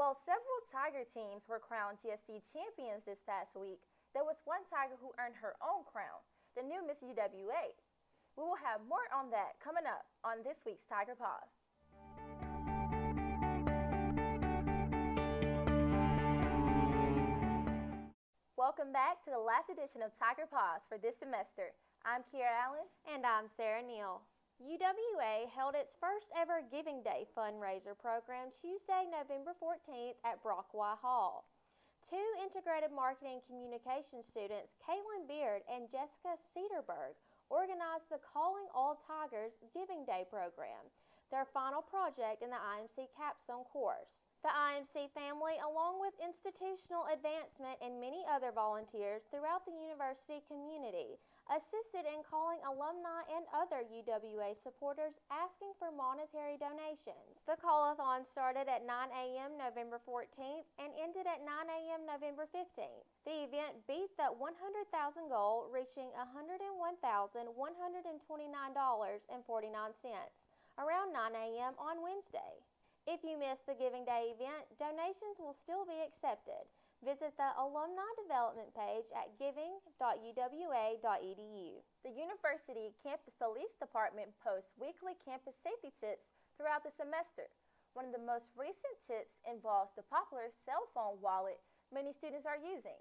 While several Tiger teams were crowned GSD champions this past week, there was one Tiger who earned her own crown, the new Miss UWA. We will have more on that coming up on this week's Tiger Pause. Welcome back to the last edition of Tiger Pause for this semester. I'm Kiera Allen. And I'm Sarah Neal. UWA held its first ever Giving Day fundraiser program Tuesday, November 14th at Brockway Hall. Two integrated marketing communication students, Caitlin Beard and Jessica Cedarberg, organized the Calling All Tigers Giving Day program, their final project in the IMC capstone course. The IMC family, along with institutional advancement and many other volunteers throughout the university community, assisted in calling alumni and other UWA supporters asking for monetary donations. The call-a-thon started at 9 a.m. November 14th and ended at 9 a.m. November 15th. The event beat that 100,000 goal, reaching $101,129.49 around 9 a.m. on Wednesday. If you missed the Giving Day event, donations will still be accepted. Visit the alumni development page at giving.uwa.edu. The University Campus Police Department posts weekly campus safety tips throughout the semester. One of the most recent tips involves the popular cell phone wallet many students are using.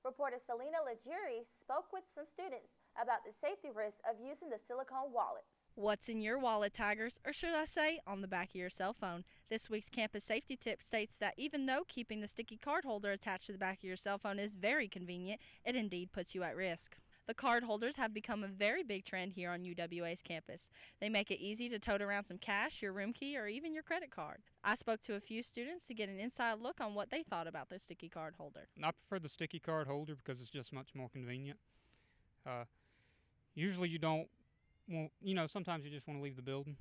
Reporter Selena Legiri spoke with some students about the safety risks of using the silicone wallets. What's in your wallet, Tigers, or should I say on the back of your cell phone? This week's campus safety tip states that even though keeping the sticky card holder attached to the back of your cell phone is very convenient, it indeed puts you at risk. The card holders have become a very big trend here on UWA's campus. They make it easy to tote around some cash, your room key, or even your credit card. I spoke to a few students to get an inside look on what they thought about the sticky card holder. I prefer the sticky card holder because it's just much more convenient. Usually you don't. Well, sometimes you just want to leave the building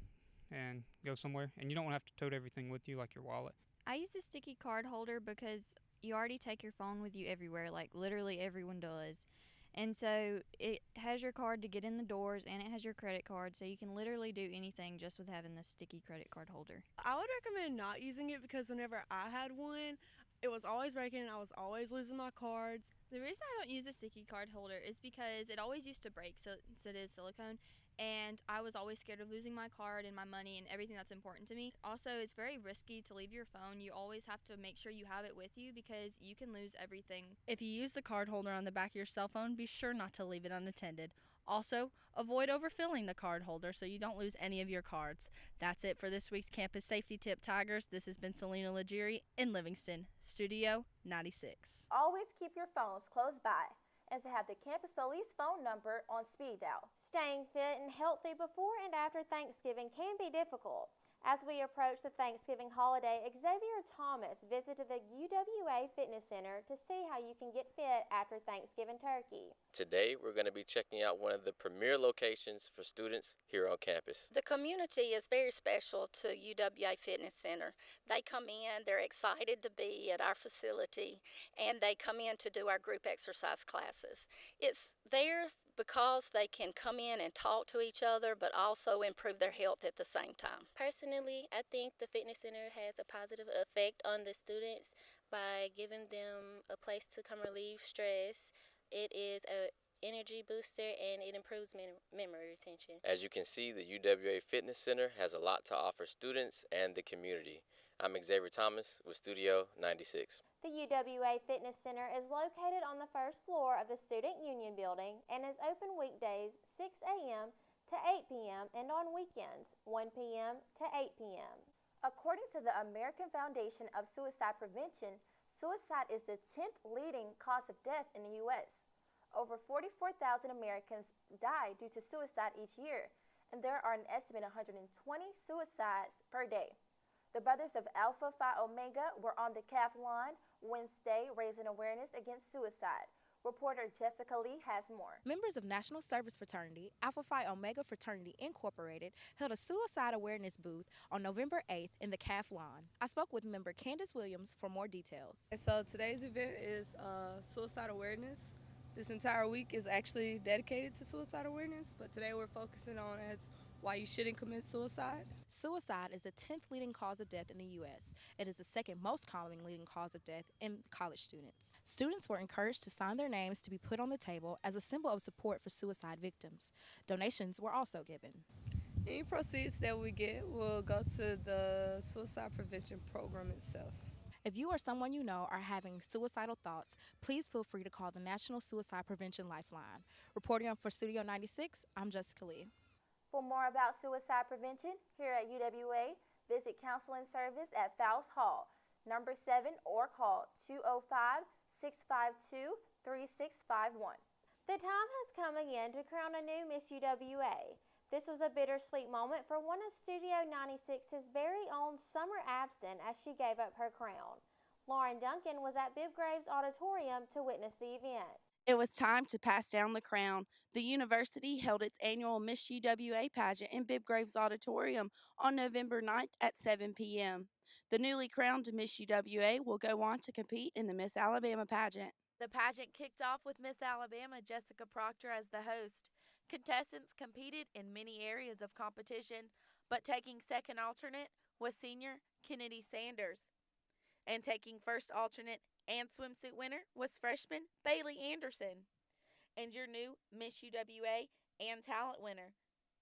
and go somewhere, and you don't want to have to tote everything with you like your wallet. I use the sticky card holder because you already take your phone with you everywhere, like literally everyone does. And so it has your card to get in the doors, and it has your credit card, so you can literally do anything just with having the sticky credit card holder. I would recommend not using it because whenever I had one, it was always breaking and I was always losing my cards. The reason I don't use the sticky card holder is because it always used to break since it is silicone, and I was always scared of losing my card and my money and everything that's important to me. Also, it's very risky to leave your phone. You always have to make sure you have it with you because you can lose everything. If you use the card holder on the back of your cell phone, be sure not to leave it unattended. Also, avoid overfilling the card holder so you don't lose any of your cards. That's it for this week's Campus Safety Tip, Tigers. This has been Selena Legiri in Livingston, Studio 96. Always keep your phones close by and to have the campus police phone number on speed dial. Staying fit and healthy before and after Thanksgiving can be difficult. As we approach the Thanksgiving holiday, Xavier Thomas visited the UWA Fitness Center to see how you can get fit after Thanksgiving turkey. Today, we're going to be checking out one of the premier locations for students here on campus. The community is very special to UWA Fitness Center. They come in, they're excited to be at our facility, and they come in to do our group exercise classes. It's there because they can come in and talk to each other, but also improve their health at the same time. Personally, I think the fitness center has a positive effect on the students by giving them a place to come relieve stress. It is an energy booster and it improves memory retention. As you can see, the UWA Fitness Center has a lot to offer students and the community. I'm Xavier Thomas with Studio 96. The UWA Fitness Center is located on the first floor of the Student Union Building and is open weekdays 6 a.m. to 8 p.m. and on weekends 1 p.m. to 8 p.m. According to the American Foundation of Suicide Prevention, suicide is the 10th leading cause of death in the U.S. Over 44,000 Americans die due to suicide each year, and there are an estimated 120 suicides per day. The Brothers of Alpha Phi Omega were on the CAF line Wednesday raising awareness against suicide. Reporter Jessica Lee has more. Members of National Service Fraternity, Alpha Phi Omega Fraternity Incorporated, held a suicide awareness booth on November 8th in the CAF lawn. I spoke with member Candace Williams for more details. So today's event is suicide awareness. This entire week is actually dedicated to suicide awareness, but today we're focusing on as why you shouldn't commit suicide. Suicide is the 10th leading cause of death in the U.S. It is the second most common leading cause of death in college students. Students were encouraged to sign their names to be put on the table as a symbol of support for suicide victims. Donations were also given. Any proceeds that we get will go to the suicide prevention program itself. If you or someone you know are having suicidal thoughts, please feel free to call the National Suicide Prevention Lifeline. Reporting on for Studio 96, I'm Jessica Lee. For more about suicide prevention here at UWA, visit Counseling Service at Faust Hall, number 7, or call 205-652-3651. The time has come again to crown a new Miss UWA. This was a bittersweet moment for one of Studio 96's very own Summer Abston as she gave up her crown. Lauren Duncan was at Bibb Graves Auditorium to witness the event. It was time to pass down the crown. The university held its annual Miss UWA pageant in Bibb Graves Auditorium on November 9th at 7 p.m. The newly crowned Miss UWA will go on to compete in the Miss Alabama pageant. The pageant kicked off with Miss Alabama Jessica Proctor as the host. Contestants competed in many areas of competition, but taking second alternate was senior Kennedy Sanders. And taking first alternate and swimsuit winner was freshman Bailey Anderson. And your new Miss UWA and talent winner,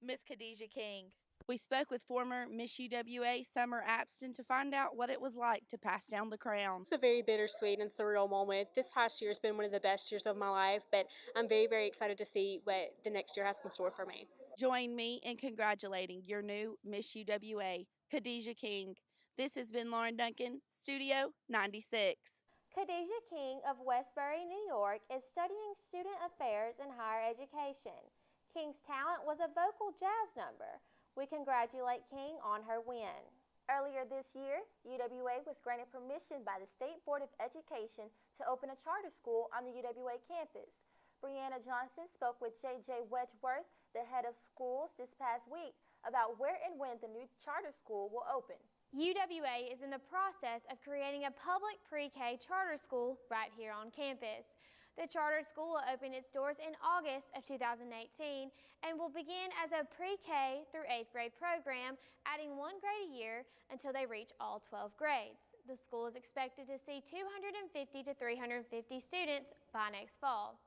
Miss Khadijah King. We spoke with former Miss UWA Summer Abston to find out what it was like to pass down the crown. It's a very bittersweet and surreal moment. This past year has been one of the best years of my life, but I'm very, very excited to see what the next year has in store for me. Join me in congratulating your new Miss UWA, Khadijah King. This has been Lauren Duncan, Studio 96. Khadijah King of Westbury, New York, is studying student affairs in higher education. King's talent was a vocal jazz number. We congratulate King on her win. Earlier this year, UWA was granted permission by the State Board of Education to open a charter school on the UWA campus. Brianna Johnson spoke with J.J. Wedgeworth, the head of schools, this past week about where and when the new charter school will open. UWA is in the process of creating a public pre-K charter school right here on campus. The charter school will open its doors in August of 2018 and will begin as a pre-K through 8th grade program, adding 1 grade a year until they reach all 12 grades. The school is expected to see 250 to 350 students by next fall.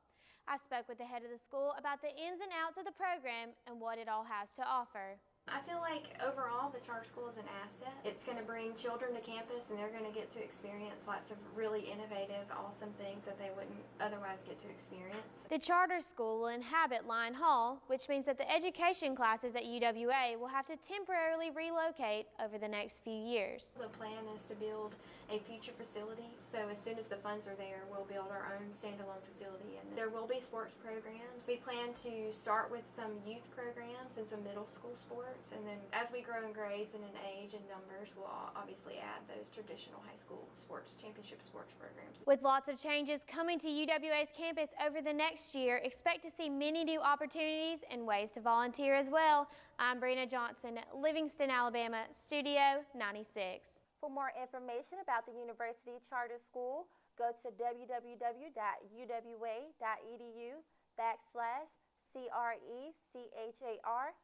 I spoke with the head of the school about the ins and outs of the program and what it all has to offer. I feel like overall the charter school is an asset. It's going to bring children to campus and they're going to get to experience lots of really innovative, awesome things that they wouldn't otherwise get to experience. The charter school will inhabit Lyon Hall, which means that the education classes at UWA will have to temporarily relocate over the next few years. The plan is to build a future facility, so as soon as the funds are there, we'll build our own standalone facility. And there will be sports programs. We plan to start with some youth programs and some middle school sports. And then as we grow in grades and in age and numbers, we'll obviously add those traditional high school sports, championship sports programs. With lots of changes coming to UWA's campus over the next year, expect to see many new opportunities and ways to volunteer as well. I'm Brianna Johnson, Livingston, Alabama, Studio 96. For more information about the University Charter School, go to www.uwa.edu/CRECHARTER.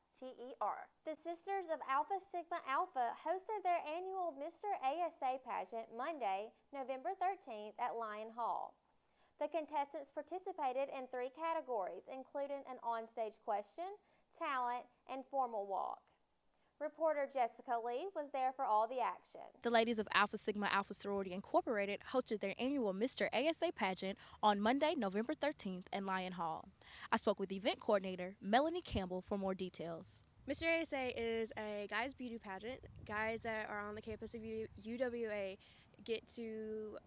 The Sisters of Alpha Sigma Alpha hosted their annual Mr. ASA pageant Monday, November 13th at Lyon Hall. The contestants participated in 3 categories, including an onstage question, talent, and formal walk. Reporter Jessica Lee was there for all the action. The ladies of Alpha Sigma Alpha Sorority Incorporated hosted their annual Mr. ASA pageant on Monday, November 13th at Lyon Hall. I spoke with event coordinator Melanie Campbell for more details. Mr. ASA is a guys' beauty pageant. Guys that are on the campus of UWA get to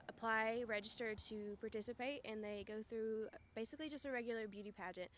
apply, register to participate, and they go through basically just a regular beauty pageant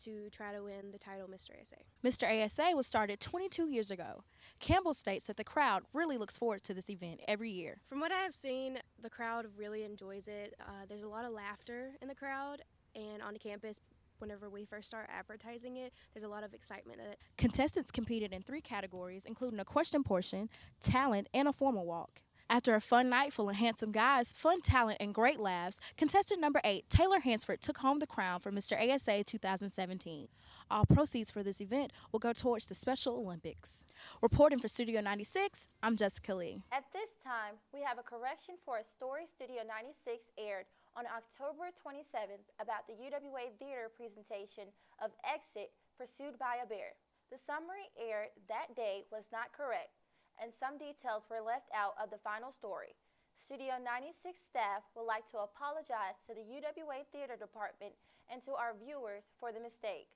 to try to win the title Mr. ASA. Mr. ASA was started 22 years ago. Campbell states that the crowd really looks forward to this event every year. From what I have seen, the crowd really enjoys it. There's a lot of laughter in the crowd, and on the campus, whenever we first start advertising it, there's a lot of excitement. Contestants competed in 3 categories, including a question portion, talent, and a formal walk. After a fun night full of handsome guys, fun talent, and great laughs, contestant number 8, Taylor Hansford, took home the crown for Mr. ASA 2017. All proceeds for this event will go towards the Special Olympics. Reporting for Studio 96, I'm Jessica Lee. At this time, we have a correction for a story Studio 96 aired on October 27th about the UWA Theater presentation of Exit Pursued by a Bear. The summary aired that day was not correct, and some details were left out of the final story. Studio 96 staff would like to apologize to the UWA Theater Department and to our viewers for the mistake.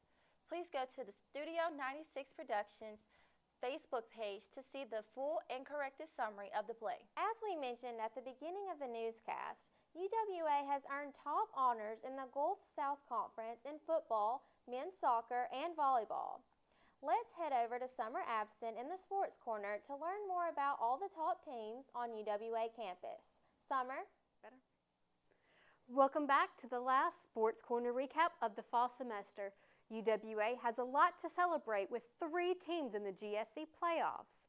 Please go to the Studio 96 Productions Facebook page to see the full and corrected summary of the play. As we mentioned at the beginning of the newscast, UWA has earned top honors in the Gulf South Conference in football, men's soccer, and volleyball. Let's head over to Summer Abston in the Sports Corner to learn more about all the top teams on UWA campus. Summer? Welcome back to the last Sports Corner recap of the fall semester. UWA has a lot to celebrate with 3 teams in the GSC playoffs.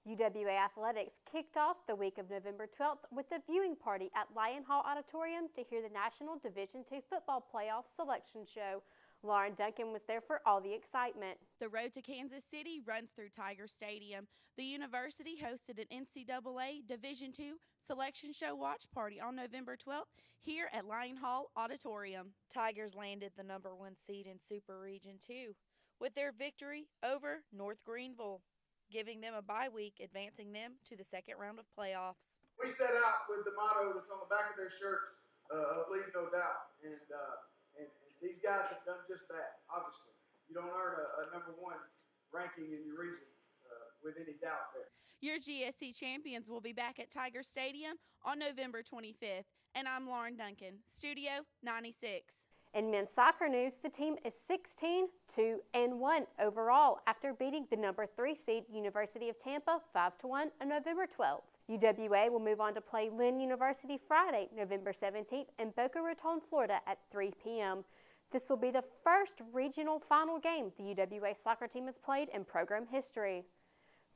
UWA Athletics kicked off the week of November 12th with a viewing party at Lyon Hall Auditorium to hear the National Division II Football Playoff Selection Show. Lauren Duncan was there for all the excitement. The road to Kansas City runs through Tiger Stadium. The university hosted an NCAA Division II Selection Show watch party on November 12th here at Lyon Hall Auditorium. Tigers landed the number 1 seed in Super Region 2 with their victory over North Greenville, giving them a bye week, advancing them to the second round of playoffs. We set out with the motto that's on the back of their shirts of Leave No Doubt, and these guys have done just that, obviously. You don't earn a number 1 ranking in your region with any doubt there. Your GSC champions will be back at Tiger Stadium on November 25th, and I'm Lauren Duncan, Studio 96. In men's soccer news, the team is 16-2-1 overall after beating the number 3 seed University of Tampa 5-1 on November 12th. UWA will move on to play Lynn University Friday, November 17th in Boca Raton, Florida at 3 p.m. This will be the first regional final game the UWA soccer team has played in program history.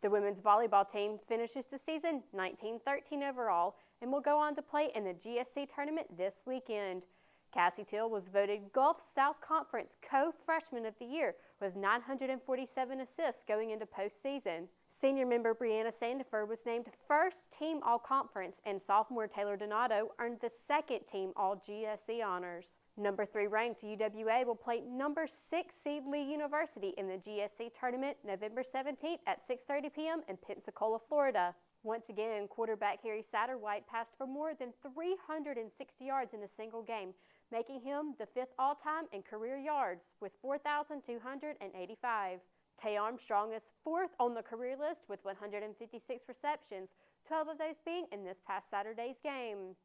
The women's volleyball team finishes the season 19-13 overall and will go on to play in the GSC tournament this weekend. Cassie Till was voted Gulf South Conference Co-Freshman of the Year with 947 assists going into postseason. Senior member Brianna Sandiford was named first team All-Conference, and sophomore Taylor Donato earned the second team All-GSC honors. Number 3 ranked UWA will play number 6 seed Lee University in the GSC tournament November 17th at 6:30 p.m. in Pensacola, Florida. Once again, quarterback Harry Satterwhite passed for more than 360 yards in a single game, making him the 5th all-time in career yards with 4,285. Tay Armstrong is 4th on the career list with 156 receptions, 12 of those being in this past Saturday's game.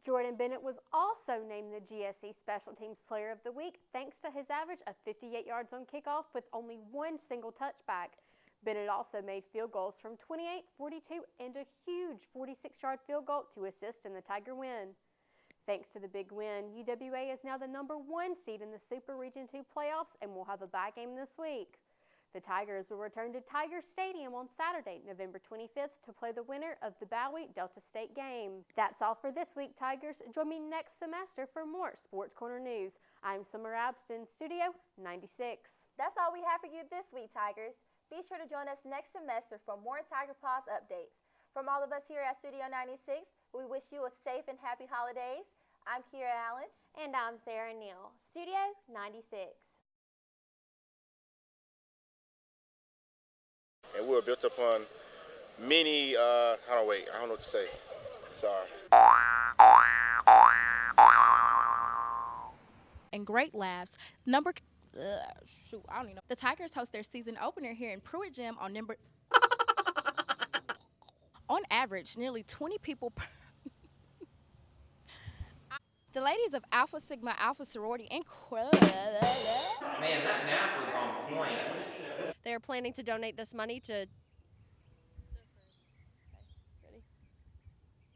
Jordan Bennett was also named the GSC Special Teams Player of the Week thanks to his average of 58 yards on kickoff with only 1 single touchback. Bennett also made field goals from 28, 42, and a huge 46-yard field goal to assist in the Tiger win. Thanks to the big win, UWA is now the number 1 seed in the Super Region 2 playoffs and will have a bye game this week. The Tigers will return to Tiger Stadium on Saturday, November 25th to play the winner of the Bowie Delta State game. That's all for this week, Tigers. Join me next semester for more Sports Corner news. I'm Summer Abston, Studio 96. That's all we have for you this week, Tigers. Be sure to join us next semester for more Tiger Paws updates. From all of us here at Studio 96, we wish you a safe and happy holidays. I'm Kira Allen. And I'm Sarah Neal, Studio 96. And we were built upon many, I don't know what to say. Sorry. And great laughs. I don't even know. The Tigers host their season opener here in Pruitt Gym on on average, nearly 20 people per. The ladies of Alpha Sigma Alpha Sorority Man, that math was on point. They are planning to donate this money to. Ready?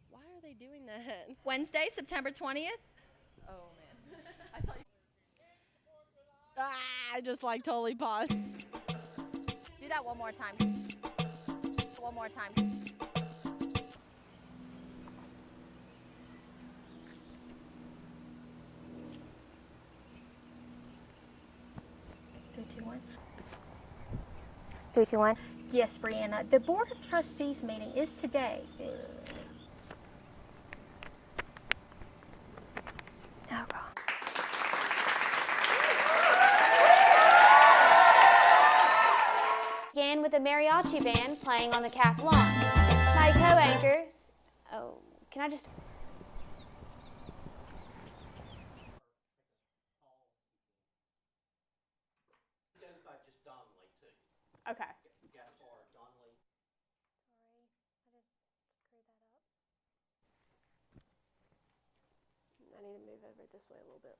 Why are they doing that? Wednesday, September 20th. Oh man, I saw you. I just like totally paused. Do that one more time. One more time. 3, 2, 1. Yes, Brianna. The Board of Trustees meeting is today. Oh, God. Again with a mariachi band playing on the CAF lawn. My co-anchors. Oh, can I just... Okay. I need to move over this way a little bit.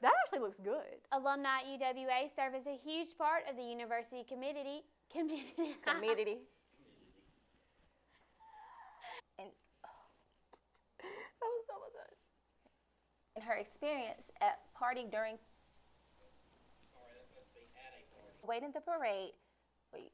That actually looks good. Alumni at UWA serve as a huge part of the university community. Community. And that was so much fun. And her experience at party during waiting the parade. Wait.